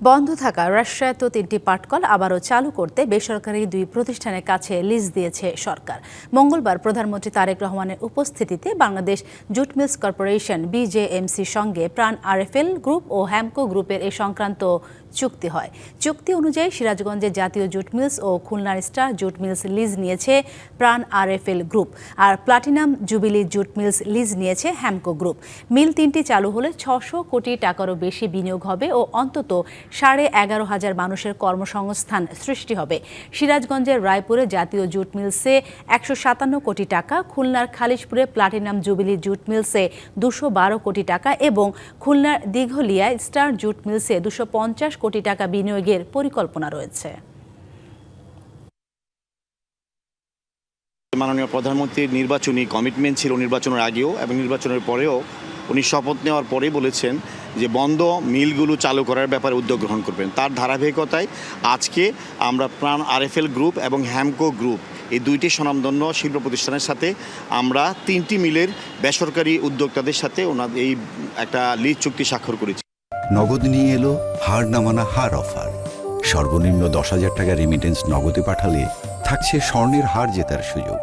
বন্ধ থাকা রাষ্ট্রায়ত্ত ৩টি পাটকল আবারও চালু করতে বেসরকারি 2 প্রতিষ্ঠানের কাছে লিজ দিয়েছে সরকার। মঙ্গলবার প্রধানমন্ত্রী তারেক রহমানের উপস্থিতিতে বাংলাদেশ জুট মিলস কর্পোরেশন BJMCর সঙ্গে প্রাণ RFL গ্রুপ ও হ্যামকো গ্রুপের এ সংক্রান্ত চুক্তি হয়। চুক্তি অনুযায়ী সিরাজগঞ্জের জাতীয় জুট মিলস ও খুলনার স্টার জুট মিলস লিজ নিয়েছে প্রাণ RFL গ্রুপ, আর Platinum Jubilee Jute Mills lease নিয়েছে হ্যামকো গ্রুপ। মিল 3টি চালু হলে 600 কোটি টাকারও বেশি বিনিয়োগ হবে ও অন্তত 11,500 মানুষের কর্মসংস্থান সৃষ্টি হবে। সিরাজগঞ্জের রায়পুরে জাতীয় জুট মিলসে 157 কোটি টাকা, খুলনার খালিশপুরে প্লাটিনাম জুবিলি জুট মিলসে 212 কোটি টাকা এবং খুলনার দিঘলিয়ায় স্টার জুট মিলসে 250 কোটি টাকা বিনিয়োগের পরিকল্পনা রয়েছে। মাননীয় প্রধানমন্ত্রীর নির্বাচনী কমিটমেন্ট ছিল নির্বাচনের আগেও এবং নির্বাচনের পরেও। উনি শপথ নেওয়ার পরেই বলেছেন যে বন্ধ মিলগুলো চালু করার ব্যাপারে উদ্যোগ গ্রহণ করবেন। তার ধারাবাহিকতায় আজকে আমরা প্রাণ RFL গ্রুপ এবং হ্যামকো গ্রুপ এই 2টি স্বনামধন্য শিল্প প্রতিষ্ঠানের সাথে আমরা 3টি মিলের বেসরকারি উদ্যোক্তাদের সাথে ওনাদের এই একটা লিজ চুক্তি স্বাক্ষর করেছি। নগদ নিয়ে এলো হার না মানা হার অফার। সর্বনিম্ন 10,000 টাকা রেমিটেন্স নগদে পাঠালে থাকছে স্বর্ণের হার জেতার সুযোগ।